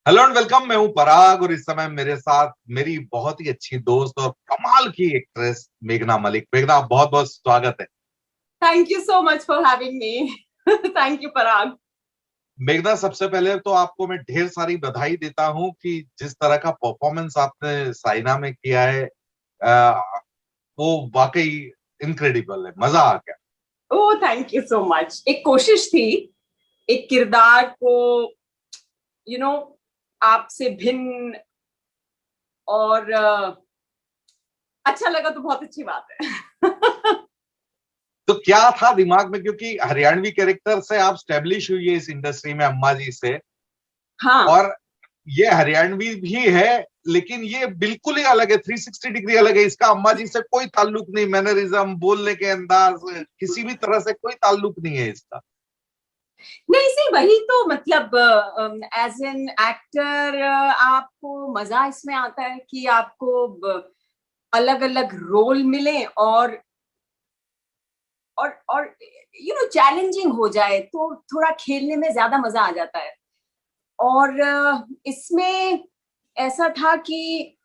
Hello and welcome. मैं हूं पराग और इस समय मेरे साथ मेरी बहुत ही अच्छी दोस्त और कमाल की एक्ट्रेस मेघना मलिक। मेघना, बहुत बहुत स्वागत है। Thank you so much for having me. Thank you, Parag. मेघना, सबसे पहले तो आपको मैं ढेर सारी बधाई देता हूं कि जिस तरह का परफॉर्मेंस आपने साइना में किया है, आ, वो वाकई इनक्रेडिबल है। मजा आ गया। Oh, thank you so much. एक कोशिश थी एक किरदार को you know आपसे भिन्न और अच्छा लगा तो बहुत अच्छी बात है। तो क्या था दिमाग में, क्योंकि हरियाणवी कैरेक्टर से आप स्टेब्लिश हुई है इस इंडस्ट्री में अम्मा जी से, हाँ, और ये हरियाणवी भी है लेकिन ये बिल्कुल ही अलग है, 360 डिग्री अलग है। इसका अम्मा जी से कोई ताल्लुक नहीं, मैनरिज्म, बोलने के अंदाज, किसी भी तरह से कोई ताल्लुक नहीं है इसका। नहीं सही वही तो मतलब एज एन एक्टर आपको मजा इसमें आता है कि आपको अलग अलग रोल मिले और चैलेंजिंग हो जाए तो थोड़ा खेलने में ज्यादा मजा आ जाता है। और इसमें ऐसा था कि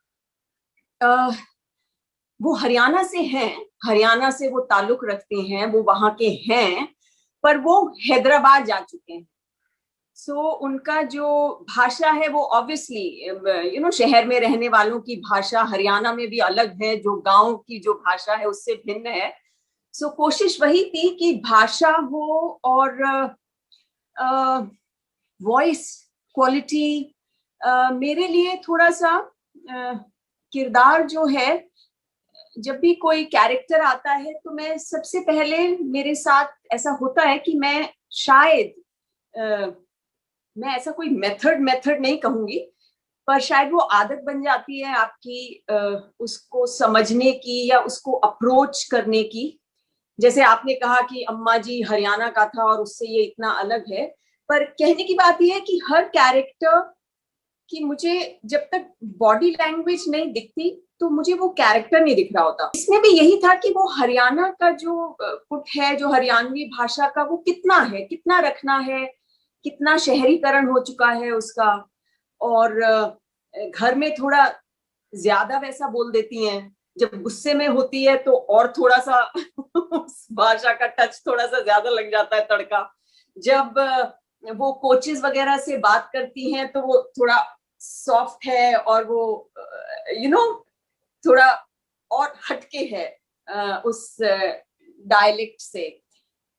अ, वो हरियाणा से हैं, हरियाणा से वो ताल्लुक रखते हैं, वो वहां के हैं, पर वो हैदराबाद जा चुके हैं। सो उनका जो भाषा है वो ऑब्वियसली शहर में रहने वालों की भाषा हरियाणा में भी अलग है, जो गांव की जो भाषा है उससे भिन्न है। सो कोशिश वही थी कि भाषा हो और वॉइस क्वालिटी मेरे लिए थोड़ा सा किरदार जो है, जब भी कोई कैरेक्टर आता है तो मैं सबसे पहले मेरे साथ ऐसा होता है कि मैं शायद मैं ऐसा कोई मेथड नहीं कहूंगी, पर शायद वो आदत बन जाती है आपकी उसको समझने की या उसको अप्रोच करने की। जैसे आपने कहा कि अम्मा जी हरियाणा का था और उससे ये इतना अलग है, पर कहने की बात यह है कि हर कैरेक्टर की मुझे जब तक बॉडी लैंग्वेज नहीं दिखती तो मुझे वो कैरेक्टर नहीं दिख रहा होता। इसमें भी यही था कि वो हरियाणा का जो पुट है, जो हरियाणवी भाषा का, वो कितना है, कितना रखना है, कितना शहरीकरण हो चुका है उसका। और घर में थोड़ा ज्यादा वैसा बोल देती हैं, जब गुस्से में होती है तो और थोड़ा सा उस भाषा का टच थोड़ा सा ज्यादा लग जाता है, तड़का। जब वो कोचेस वगैरह से बात करती हैं तो वो थोड़ा सॉफ्ट है और वो यू नो थोड़ा और हटके है उस डायलेक्ट से।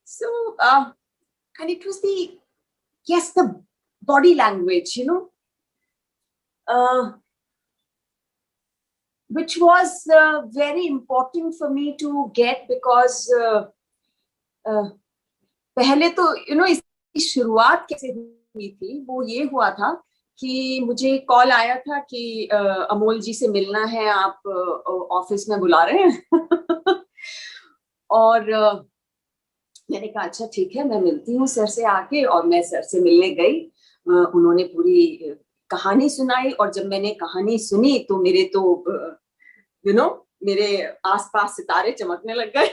So and it was the yes the body language, which was very important for me to get because पहले तो इसकी शुरुआत कैसे हुई थी वो ये हुआ था कि मुझे कॉल आया था कि अमोल जी से मिलना है, आप ऑफिस में बुला रहे हैं। और मैंने कहा अच्छा ठीक है, मैं मिलती हूँ सर से आके। और मैं सर से मिलने गई, उन्होंने पूरी कहानी सुनाई और जब मैंने कहानी सुनी तो मेरे तो मेरे आसपास सितारे चमकने लग गए।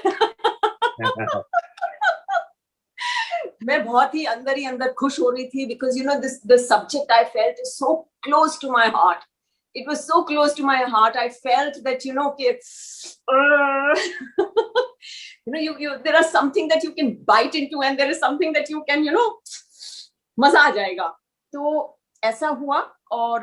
मैं बहुत ही अंदर खुश हो रही थी because the subject I felt is so close to my heart. It was so close to my heart. I felt that there are something that you can bite into and there is something that you can मजा आ जाएगा. तो ऐसा हुआ और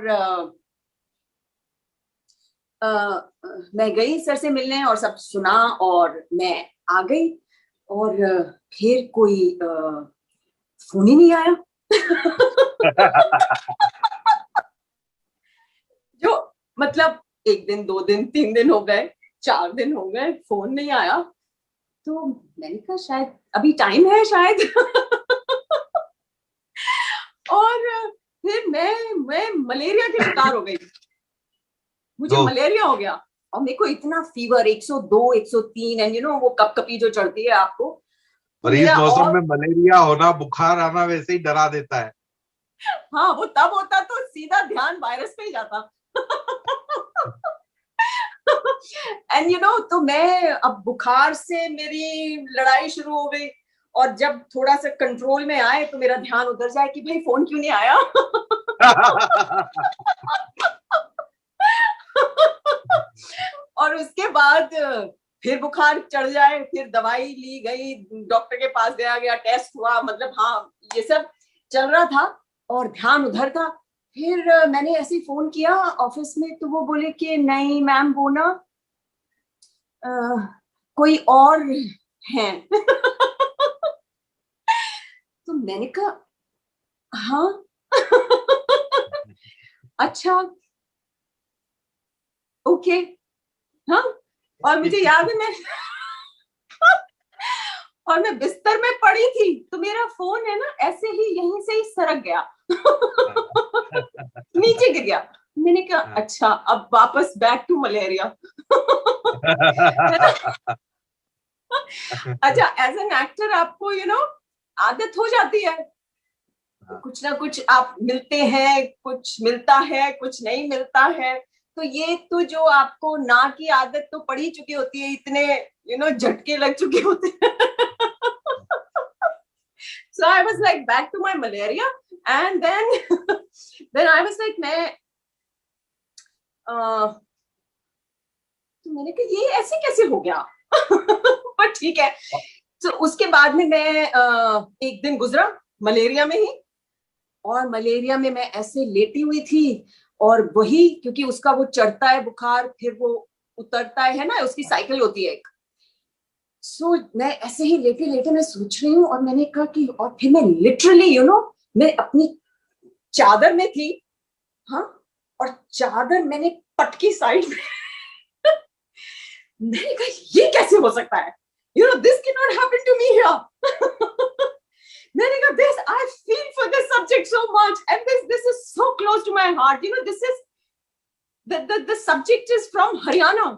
मैं गई sir से मिलने और सब सुना और मैं आ गई. और फिर कोई फोन ही नहीं आया. जो मतलब 1 दिन 2 दिन 3 दिन हो गए, 4 दिन हो गए, फोन नहीं आया. तो मैंने कहा शायद अभी टाइम है शायद. और फिर मैं मलेरिया की शिकार हो गई. मुझे मलेरिया हो गया और मेरे को इतना फीवर 102 103 एंड वो कपकपी जो चढ़ती है आपको. और इस मौसम में मलेरिया होना, बुखार आना वैसे ही डरा देता है. हाँ, वो तब होता तो सीधा ध्यान वायरस पे ही जाता. एंड तो मैं अब बुखार से मेरी लड़ाई शुरू हो गई. और जब थोड़ा सा कंट्रोल में आए तो मेरा ध्यान उधर जाए कि भाई फोन क्यों नहीं आया. और उसके बाद फिर बुखार चढ़ जाए, फिर दवाई ली गई, डॉक्टर के पास गया, टेस्ट हुआ, मतलब हाँ ये सब चल रहा था और ध्यान उधर था। फिर मैंने ऐसे फोन किया ऑफिस में, तो वो बोले कि नहीं मैम वो ना कोई और है। तो मैंने कहा हाँ। अच्छा ओके हाँ। और मुझे याद है मैं और मैं बिस्तर में पड़ी थी, तो मेरा फोन है ना ऐसे ही यहीं से ही सरक गया, नीचे गिर गया। मैंने कहा अच्छा अब वापस बैक टू मलेरिया। अच्छा एज एन एक्टर आपको आदत हो जाती है, कुछ ना कुछ आप मिलते हैं, कुछ मिलता है, कुछ नहीं मिलता है। तो ये तो जो आपको ना की आदत तो पड़ी चुकी होती है, इतने झटके लग चुके होते हैं। So I was like back to my malaria and then I was like तो मैंने कहा ये ऐसे कैसे हो गया। पर ठीक है। तो उसके बाद में मैं एक दिन गुजरा मलेरिया में ही, और मलेरिया में मैं ऐसे लेटी हुई थी, और वही क्योंकि उसका वो चढ़ता है बुखार, फिर वो उतरता है ना, उसकी साइकिल होती है एक। सो मैं ऐसे ही लेटे लेटे मैं सोच रही हूँ, और मैंने कहा कि, और फिर मैं लिटरली मैं अपनी चादर में थी, हाँ, और चादर मैंने पटकी साइड में। मैंने कहा ये कैसे हो सकता है, this can not happen to me here. मैंने कहा this I feel for this subject so much and this is so close to my heart, this is the subject is from Haryana,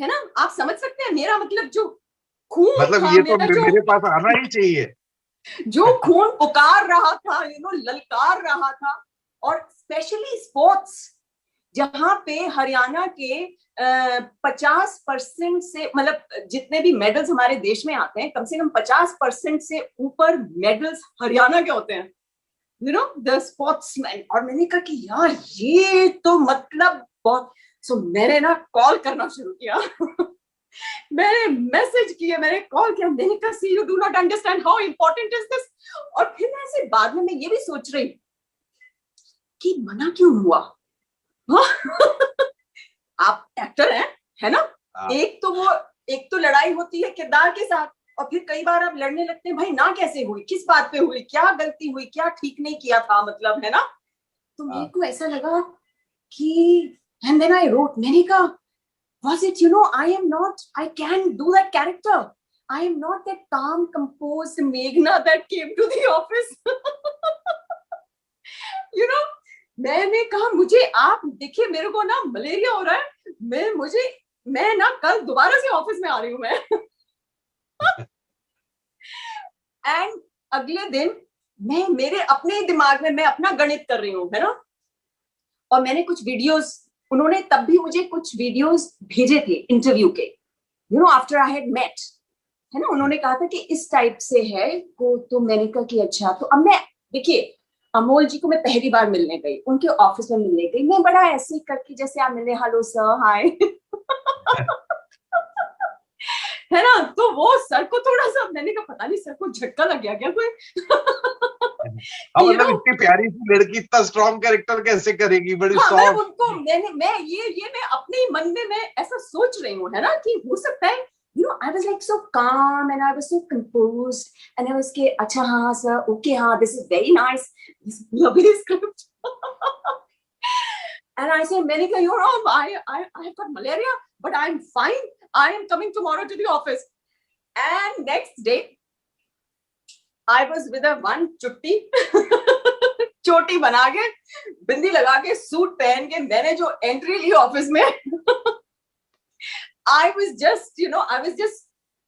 है ना, आप समझ सकते हैं मेरा मतलब जो खून मतलब था, ये तो मेरे पास आना ही चाहिए, जो खून पुकार रहा था, ललकार रहा था। और स्पेशली स्पोर्ट्स, जहां पे हरियाणा के 50% से, मतलब जितने भी मेडल्स हमारे देश में आते हैं, कम से कम 50% से ऊपर मेडल्स हरियाणा के होते हैं, द स्पोर्ट्समैन। और मैंने कहा कि यार ये तो मतलब बहुत। सो मैंने ना कॉल करना शुरू किया। मैंने मैसेज किया, मैंने कॉल किया, मैंने कहा see you do not understand how important is this. और फिर मैं ऐसे बाद में मैं ये भी सोच रही कि मना क्यों हुआ। आप एक्टर हैं, है ना, एक तो लड़ाई होती है किरदार के साथ, और फिर कई बार आप लड़ने लगते हैं, भाई ना कैसे हुई, किस बात पे हुई, क्या गलती हुई, क्या ठीक नहीं किया था, मतलब, है ना। तो मेरे को ऐसा लगा कि and then I wrote, मैंने कहा was it I can do that character, I am not that calm composed Meghna that came to the office। मैंने कहा मुझे आप देखिए, मेरे को ना मलेरिया हो रहा है, मैं ना कल दोबारा से ऑफिस में आ रही हूँ मैं। एंड अगले दिन मैं मेरे अपने दिमाग में मैं अपना गणित कर रही हूँ, है ना, और मैंने कुछ वीडियोस, उन्होंने तब भी मुझे कुछ वीडियोस भेजे थे इंटरव्यू के, आफ्टर आई हैड मेट, है ना, उन्होंने कहा था कि इस टाइप से है को। तो मैंने कहा कि अच्छा। तो अब मैं देखिए अमोल जी को मैं पहली बार मिलने गई, उनके ऑफिस में मिलने गई, मैं बड़ा ऐसे करके जैसे आप मिले, हेलो सर, हाय। है ना, तो वो सर को थोड़ा सा, मैंने कहा पता नहीं सर को झटका लग गया क्या कोई। मतलब इतनी प्यारी सी लड़की इतना स्ट्रॉन्ग कैरेक्टर कैसे करेगी, बड़ी सॉफ्ट। उनको मैं अपने ही मन में मैं ऐसा सोच रही हूँ, है ना, कि हो सकता है I was like so calm and I was so composed and I was के अच्छा हाँ sir, okay हाँ, this is very nice, this lovely script। and I said मैंने कहा I have got malaria but I'm fine, I am coming tomorrow to the office। and next day I was with a one चुट्टी, चोटी बना के, बिंदी लगा के, suit पहन के, मैंने जो एंट्री ली ऑफिस में, I was just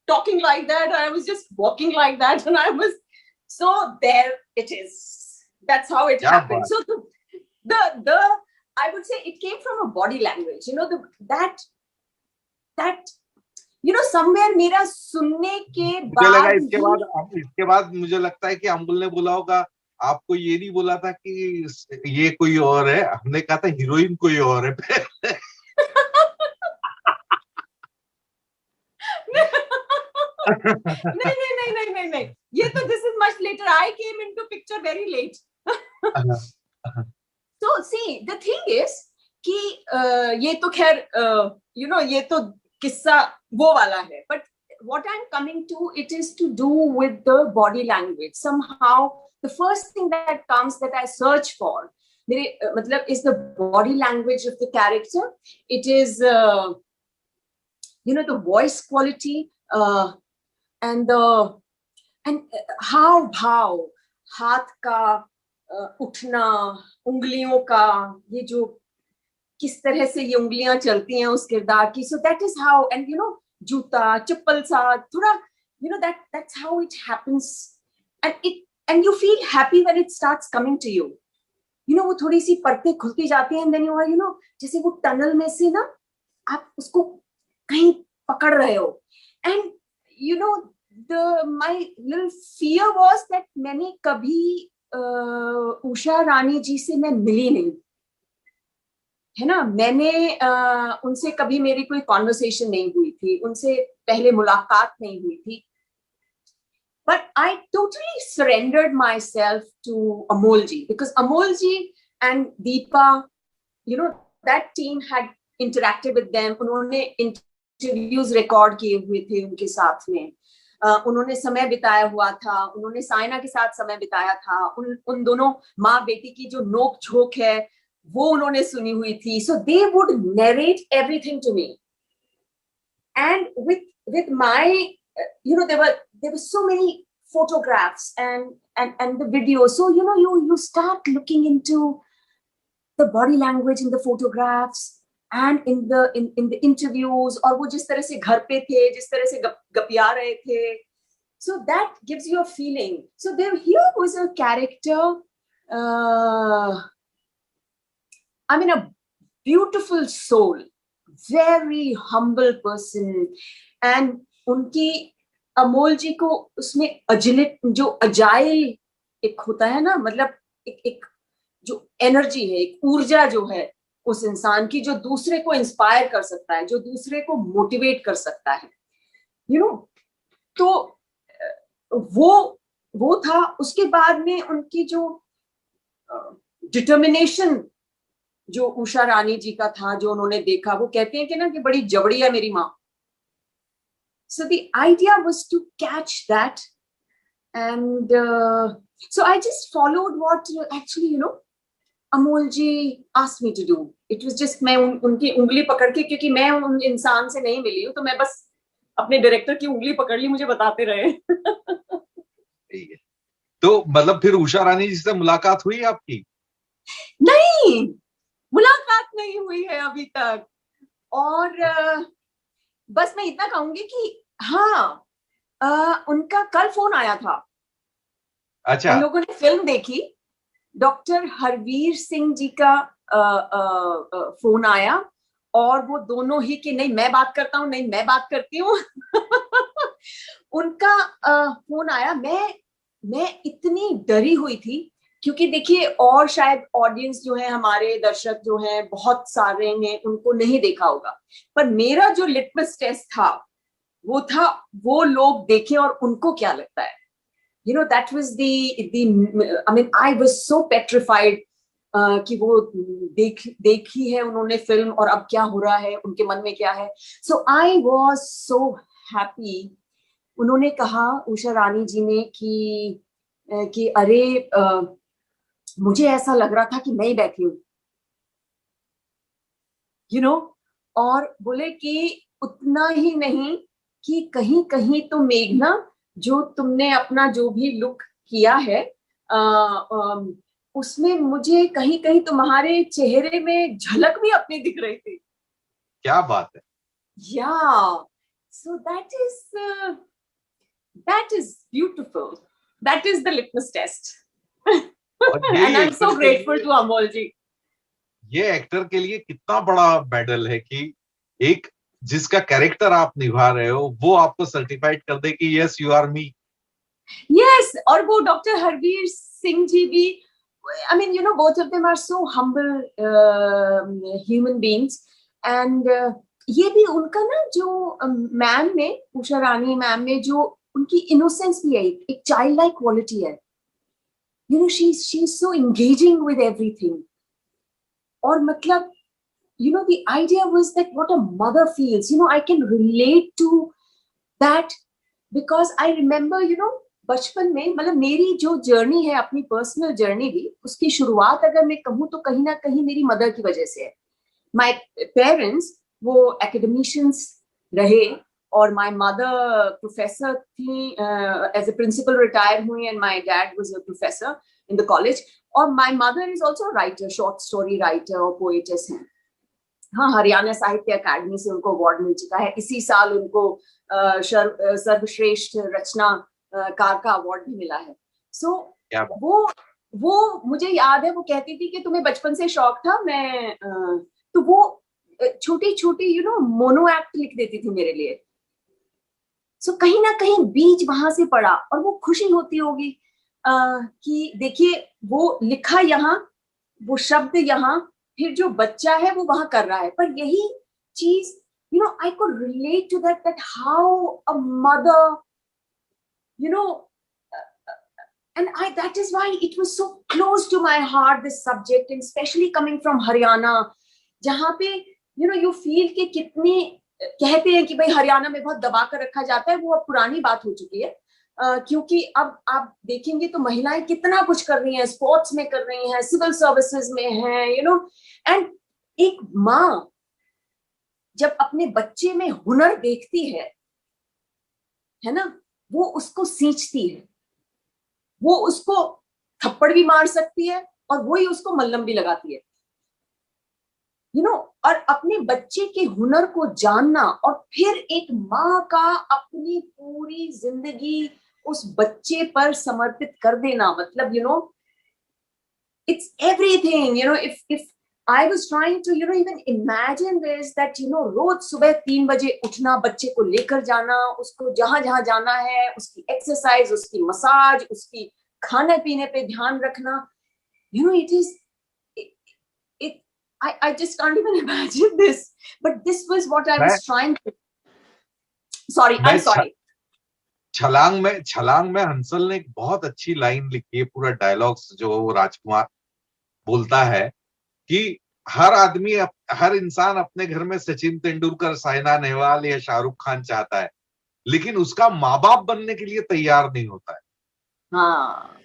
talking like that, I was just walking like that, and I was, so there it is, that's how it happened। so the I would say it came from a body language, that somewhere मेरा सुनने के मुझे लगा बाद इसके बाद मुझे लगता है कि अमूल ने बोला होगा आपको ये नहीं बोला था कि ये कोई और है, हमने कहा था हीरोइन कोई और है पहले। नहीं नहीं नहीं नहीं नहीं नहीं, ये तो this is much later, I came into picture very late. तो सी द थिंग इज कि ये तो खैर यू नो ये तो किस्सा वो वाला है, but what I'm coming to, it is to do with the body language. Somehow the first thing that comes that I search for मेरे मतलब is the body language of the character. It is you know the voice quality and the हाव भाव, हाथ का उठना, उंगलियों का ये जो किस तरह से ये उंगलियां चलती हैं उस किरदार की, so that is how, and you know जूता चप्पल सा थोड़ा you know that's how it happens, and you feel happy when it starts coming to you. You know वो थोड़ी सी परतें खुलती जाती हैं, and then you are, you know, जैसे वो टनल में से ना आप उसको कहीं पकड़ रहे हो, and you know my little fear was that मैंने कभी उषा रानी जी से मैं मिली नहीं है ना, मैंने उनसे कभी मेरी कोई कॉन्वर्सेशन नहीं हुई थी, उनसे पहले मुलाकात नहीं हुई थी, but I totally surrendered myself to Amol ji, because Amol ji and Deepa, you know, that team had interacted with them, उन्होंने इंटरव्यूज रिकॉर्ड किए हुए थे उनके साथ में, उन्होंने समय बिताया हुआ था, उन्होंने साइना के साथ समय बिताया था, उन दोनों माँ बेटी की जो नोक झोंक है वो उन्होंने सुनी हुई थी, so they would narrate everything to me, and with my you know there were so many photographs and the video, so you know you start looking into the body language in the photographs and in the interviews, और वो जिस तरह से घर पे थे, जिस तरह से गपिया रहे थे, so that gives you a feeling. So here was a character, I mean a beautiful soul, very humble person, and उनकी अमोल जी को उसमें जो अजाइल एक होता है ना, मतलब एक जो एनर्जी है, एक ऊर्जा जो है उस इंसान की, जो दूसरे को इंस्पायर कर सकता है, जो दूसरे को मोटिवेट कर सकता है, यू नो, तो वो था। उसके बाद में उनकी जो डिटर्मिनेशन जो उषा रानी जी का था, जो उन्होंने देखा, वो कहते हैं कि ना कि बड़ी जबड़ी है मेरी माँ, so the idea was to catch that, and so I just followed what actually you know Amol ji asked me to do. It was just मैं उनकी उंगली पकड़ के, क्योंकि मैं उन इंसान से नहीं मिली हूँ, तो मैं बस अपने डायरेक्टर की उंगली पकड़ ली, मुझे बताते रहे। तो मतलब फिर उषा रानी जी से मुलाकात हुई आपकी? नहीं, मुलाकात नहीं हुई है अभी तक, और बस मैं इतना कहूंगी कि हाँ, उनका कल फोन आया था। अच्छा। हम लोगों ने फिल्म देखी, डॉक्टर हरवीर सिंह जी का फोन आया, और वो दोनों ही कि नहीं मैं बात करता हूँ, नहीं मैं बात करती हूँ। उनका फोन आया, मैं इतनी डरी हुई थी, क्योंकि देखिए, और शायद ऑडियंस जो है, हमारे दर्शक जो हैं, बहुत सारे ने उनको नहीं देखा होगा, पर मेरा जो लिटमस टेस्ट था वो था वो लोग देखें और उनको क्या लगता है, you know, that was I mean I was so petrified कि वो देखी है उन्होंने फिल्म, और अब क्या हो रहा है, उनके मन में क्या है। so I was so happy। उन्होंने कहा, उषा रानी जी ने, कि अरे मुझे ऐसा लग रहा था कि मैं ही बैठी हूँ, you know, और बोले कि उतना ही नहीं कि कहीं कहीं तो मेघना, जो तुमने अपना जो भी लुक किया है उसमें मुझे कहीं कहीं तुम्हारे चेहरे में झलक भी अपनी दिख रही थी। क्या बात है। Yeah, so that is beautiful, that is the litmus test। and I'm so grateful to Amol ji। ये एक्टर के लिए कितना बड़ा मेडल है कि एक जिसका कैरेक्टर आप निभा रहे हो वो आपको सर्टिफाइड कर दे कि yes you are me. Yes, और वो डॉक्टर हरवीर सिंह जी भी, I mean, you know, both of them are so humble human beings. And ये भी उनका ना जो मैम में, उषा रानी मैम में जो उनकी इनोसेंस भी है, एक चाइल्ड लाइक क्वालिटी है. You know, she's so engaging with everything. और मतलब, you know, the idea was that what a mother feels. You know, I can relate to that because I remember, you know, बचपन में, मतलब मेरी जो journey है, अपनी पर्सनल जर्नी भी, उसकी शुरुआत अगर मैं कहूँ तो कहीं ना कहीं मेरी मदर की वजह से है. माय पेरेंट्स वो एकेडमिशियंस रहे और माय मदर प्रोफेसर थी, एज ए प्रिंसिपल रिटायर हुई, and my dad was a professor in the college. और my mother is also writer, short story writer और पोएटेस हैं. हाँ, हरियाणा साहित्य अकादमी से उनको अवार्ड मिल चुका है. इसी साल उनको सर्वश्रेष्ठ रचनाकार का अवार्ड भी मिला है. सो वो मुझे याद है, वो कहती थी कि तुम्हें बचपन से शौक था. मैं तो वो छोटी छोटी यू नो मोनो एक्ट लिख देती थी मेरे लिए. सो कहीं ना कहीं बीज वहां से पड़ा और वो खुशी होती होगी कि देखिए वो लिखा यहाँ, वो शब्द यहाँ, फिर जो बच्चा है वो वहां कर रहा है. पर यही चीज, you know, I could relate to that how a mother, you know, and that is why it was so close to my heart, this subject, and especially coming from Haryana, जहाँ पे, you know, you feel कि कितनी, कहते हैं कि भाई हरियाणा में बहुत दबा कर रखा जाता है. वो अब पुरानी बात हो चुकी है, क्योंकि अब आप देखेंगे तो महिलाएं कितना कुछ कर रही हैं, स्पोर्ट्स में कर रही हैं, सिविल सर्विसेज में हैं, यू नो. एंड एक माँ जब अपने बच्चे में हुनर देखती है ना, वो उसको सींचती है. वो उसको थप्पड़ भी मार सकती है और वो ही उसको मल्लम भी लगाती है, यू नो. और अपने बच्चे के हुनर को जानना और फिर एक माँ का अपनी पूरी जिंदगी उस बच्चे पर समर्पित कर देना, मतलब, you know, it's everything. You know, if I was trying to, you know, even imagine this, that, you know, रोज सुबह 3 बजे उठना, बच्चे को लेकर जाना, उसको जहां जहां जाना है, उसकी एक्सरसाइज, उसकी मसाज, उसकी खाने पीने पे ध्यान रखना, you know, it is, I just can't even imagine this, but this was what I was trying to. Sorry, I'm sorry. छलांग में हंसल ने एक बहुत अच्छी लाइन लिखी है, पूरा डायलॉग्स जो वो राजकुमार बोलता है कि हर आदमी, हर इंसान अपने घर में सचिन तेंदुलकर, साइना नेहवाल या शाहरुख खान चाहता है, लेकिन उसका माँ बाप बनने के लिए तैयार नहीं होता है. हाँ,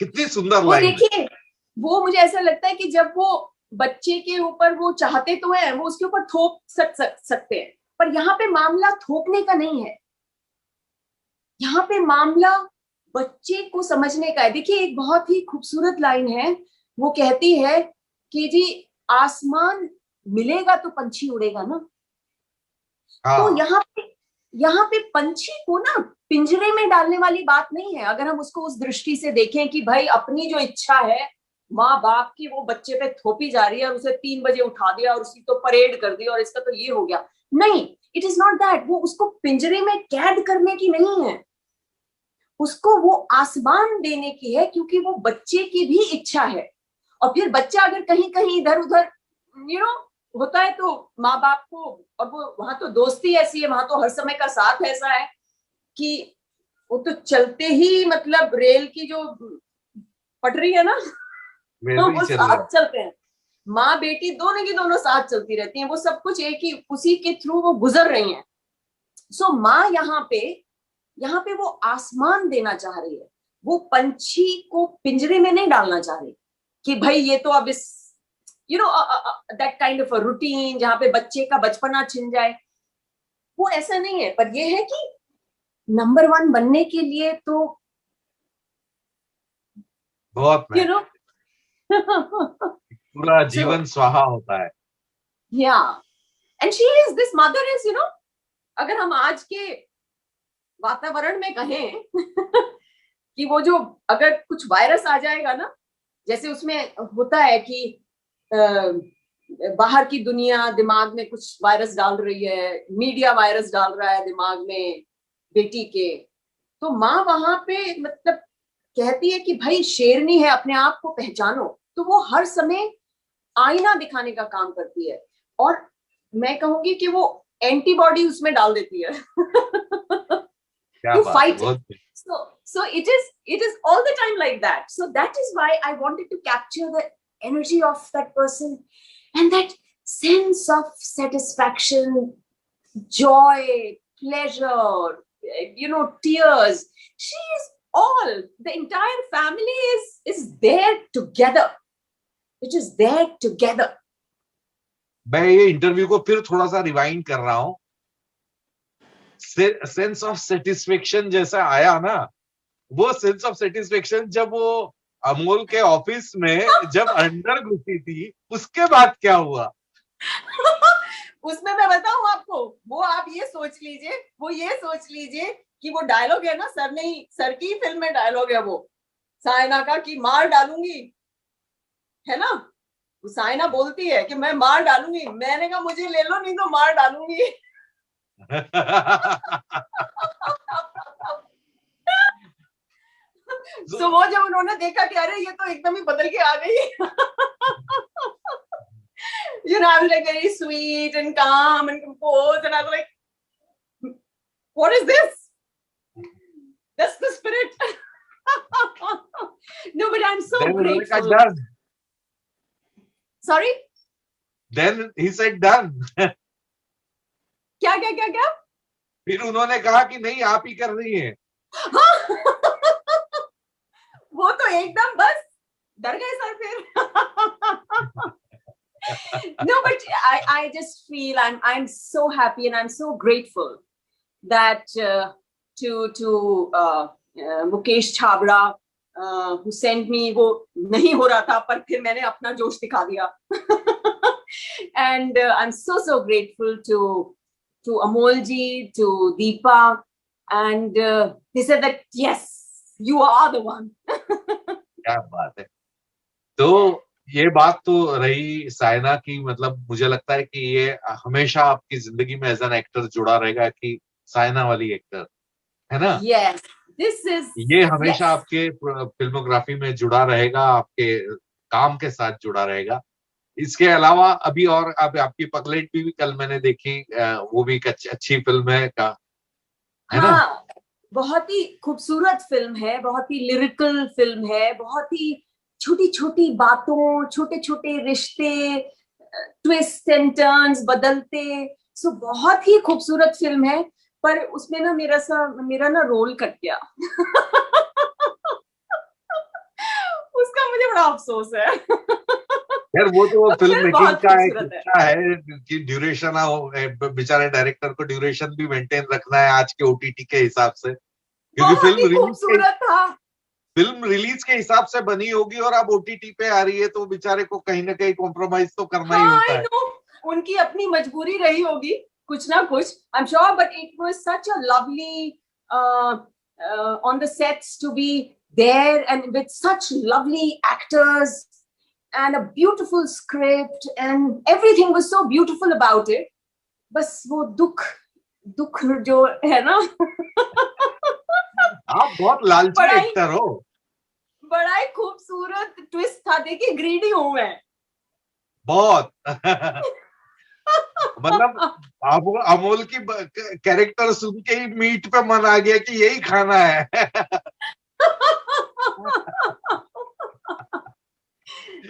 कितनी सुंदर वो लाइन. देखिए, वो मुझे ऐसा लगता है कि जब वो बच्चे के ऊपर वो चाहते तो है, वो उसके ऊपर थोप सकते हैं, पर यहाँ पे मामला थोपने का नहीं है. यहाँ पे मामला बच्चे को समझने का है. देखिए, एक बहुत ही खूबसूरत लाइन है, वो कहती है कि जी आसमान मिलेगा तो पंछी उड़ेगा ना. तो यहाँ पे पंछी को ना पिंजरे में डालने वाली बात नहीं है, अगर हम उसको उस दृष्टि से देखें कि भाई अपनी जो इच्छा है माँ बाप की, वो बच्चे पे थोपी जा रही है, और उसे 3 बजे उठा दिया और उसकी तो परेड कर दी और इसका तो ये हो गया. नहीं, इट इज नॉट दैट. वो उसको पिंजरे में कैद करने की नहीं है, उसको वो आसमान देने की है, क्योंकि वो बच्चे की भी इच्छा है. और फिर बच्चा अगर कहीं कहीं इधर उधर, यू नो, होता है तो माँ बाप को, और वो वहां तो दोस्ती ऐसी है, वहां तो हर समय का साथ ऐसा है कि वो तो चलते ही, मतलब रेल की जो पटरी है ना, तो वो साथ चलते हैं. माँ बेटी दोनों की दोनों साथ चलती रहती हैं, वो सब कुछ एक ही, उसी के थ्रू वो गुजर रही हैं. सो माँ यहाँ पे वो आसमान देना चाह रही है, वो पंछी को पिंजरे में नहीं डालना चाह रही कि भाई ये तो अब इस, you know, that kind of a routine जहां पे बच्चे का बचपना छिन जाए. वो ऐसा नहीं है, पर ये है कि नंबर 1 बनने के लिए तो बहुत, यू नो, पूरा जीवन स्वाहा होता है. या and she is, this mother is, you know, अगर हम आज के वातावरण में कहें कि वो जो, अगर कुछ वायरस आ जाएगा ना, जैसे उसमें होता है कि बाहर की दुनिया दिमाग में कुछ वायरस डाल रही है, मीडिया वायरस डाल रहा है दिमाग में बेटी के, तो माँ वहां पे मतलब कहती है कि भाई शेरनी है, अपने आप को पहचानो। तो वो हर समय आईना दिखाने का काम करती है, और मैं कहूंगी कि वो एंटीबॉडी उसमें डाल देती है क्या to बात है, fight it. बहुत So it is all the time like that. So that is why I wanted to capture the energy of that person, and that sense of satisfaction, joy, pleasure, tears. She is all, the entire family is there together. It is there together. मैं ये interview को फिर थोड़ा सा rewind कर रहा हूँ। Sense of satisfaction जैसा आया ना, वो सेंस ऑफ सेटिस्फेक्शन जब वो अमोल के ऑफिस में जब अंदर घुसी थी, उसके बाद क्या हुआ? उसमें मैं बताऊं आपको, वो आप ये सोच लीजिए कि वो डायलॉग है ना, सर की फिल्म में डायलॉग है वो सायना का, कि मार डालूंगी, है ना। सायना बोलती है कि मैं मार डालूंगी, मैंने कहा मुझे ले लो, नहीं तो मार डालूंगी तो वो जब उन्होंने देखा कि अरे ये तो एकदम ही बदल के आ गई I was like very sweet and calm and composed, and I was like, what is this? That's the spirit. No, but I'm so grateful. Done. Sorry? Then he said done. क्या? फिर उन्होंने कहा कि नहीं, आप ही कर रही हैं। वो तो एकदम बस डर गए सर फिर। No, but I just feel I'm so happy and I'm so grateful that to Mukesh Chhabra, who sent me, वो नहीं हो रहा था पर फिर मैंने अपना जोश दिखा दिया and I'm so grateful to Amol ji, to Deepa, and they said that yes, you are the one. क्या बात है। तो ये बात तो रही सायना की, मतलब मुझे लगता है कि ये हमेशा आपकी जिंदगी में एज एन एक्टर जुड़ा रहेगा कि सायना वाली एक्टर, है ना? Yes, this is, ये हमेशा yes. आपके फिल्मोग्राफी में जुड़ा रहेगा, आपके काम के साथ जुड़ा रहेगा। इसके अलावा अभी और अब आपकी पगलेट भी कल मैंने देखी, वो भी एक अच्छी फिल्म है का, है ना? हाँ, बहुत ही खूबसूरत फिल्म है, बहुत ही लिरिकल फिल्म है, बहुत ही छोटी छोटी बातों, छोटे छोटे रिश्ते, ट्विस्ट एंड टर्न्स बदलते, सो बहुत ही खूबसूरत फिल्म है। पर उसमें ना मेरा ना रोल कट गया उसका मुझे बड़ा अफसोस है यार वो तो फिल्म मेकिंग का एक खूबसूरत हिस्सा है कि ड्यूरेशन, बेचारे डायरेक्टर को ड्यूरेशन भी मेंटेन रखना है आज के ओटीटी के हिसाब से, क्योंकि फिल्म रिलीज के हिसाब से बनी होगी और अब ओटीटी पे आ रही है, तो बेचारे को कहीं ना कहीं कॉम्प्रोमाइज तो करना ही होता है। उनकी अपनी मजबूरी रही होगी कुछ ना कुछ, I am sure, but it was such a lovely on the sets to be there and with such lovely actors and a beautiful script and everything was so beautiful about it. बस वो दुख जो है ना आप बहुत लालची actor हो। बड़ा ही खूबसूरत ट्विस्ट था, देखिए ग्रीडी हूं मैं बहुत मतलब आपको अमोल की कैरेक्टर सुन के ही मीट पे मन आ गया कि यही खाना है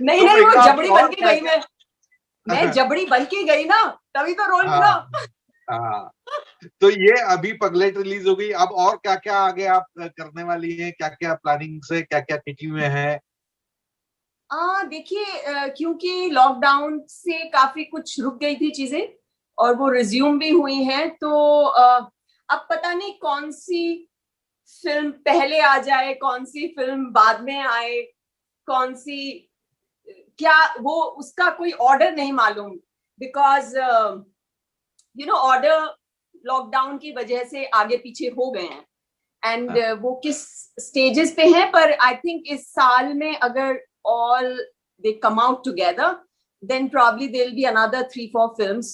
नहीं वो जबड़ी बन के गई, मैं जबड़ी बन के गई ना, तभी तो रोल मिला। तो ये अभी पगलेट रिलीज हो गई, अब और क्या क्या आगे आप करने वाली हैं, क्या क्या प्लानिंग से, क्या क्या किटी में है? देखिए क्योंकि लॉकडाउन से काफी कुछ रुक गई थी चीजें और वो रिज्यूम भी हुई हैं, तो अब पता नहीं कौन सी फिल्म पहले आ जाए, कौन सी फिल्म बाद में आए, कौन सी क्या, वो उसका कोई ऑर्डर नहीं मालूम, बिकॉज ऑर्डर लॉकडाउन की वजह से आगे पीछे हो गए हैं एंड वो किस स्टेजेस पे हैं, पर आई थिंक इस साल में अगर all they come out together, then probably there'll be another 3-4 films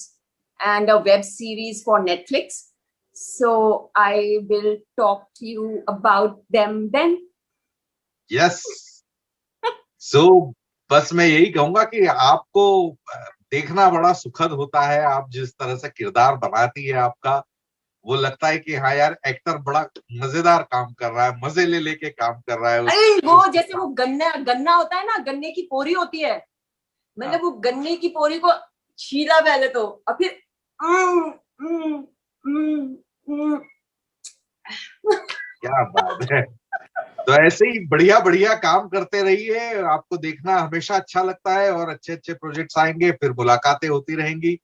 and a web series for Netflix. So I will talk to you about them then. Yes. So बस मैं यही कहूंगा कि आपको देखना बड़ा सुखद होता है। आप जिस तरह से किरदार बनाती है आपका, वो लगता है कि हाँ यार, एक्टर बड़ा मजेदार काम कर रहा है, मजे ले लेके काम कर रहा है। अरे वो जैसे वो गन्ना होता है ना, गन्ने की पोरी होती है, मैंने वो गन्ने की पोरी को छीला पहले तो, और फिर क्या बात है। तो ऐसे ही बढ़िया बढ़िया काम करते रहिए, आपको देखना हमेशा अच्छा लगता है और अच्छे अच्छे प्रोजेक्ट्स आएंगे, फिर मुलाकातें होती रहेंगी।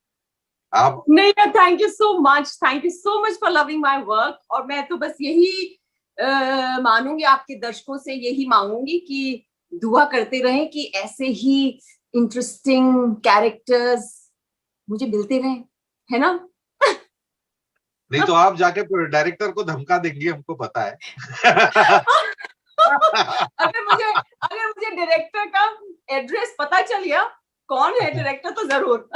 आप नहीं, thank you so much for loving my work. और मैं तो बस यही मानूंगी, आपके दर्शकों से यही मांगूंगी कि दुआ करते रहें कि ऐसे ही इंटरेस्टिंग कैरेक्टर्स मुझे मिलते रहें, है ना? नहीं तो आप जाके डायरेक्टर को धमका देंगी, हमको पता है। अगर मुझे डायरेक्टर का एड्रेस पता चल गया, कौन है डायरेक्टर, तो जरूर।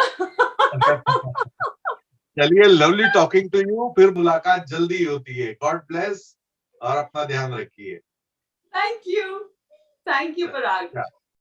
चलिए, लवली टॉकिंग टू यू, फिर मुलाकात जल्दी होती है। गॉड ब्लेस और अपना ध्यान रखिए। Thank you Parag.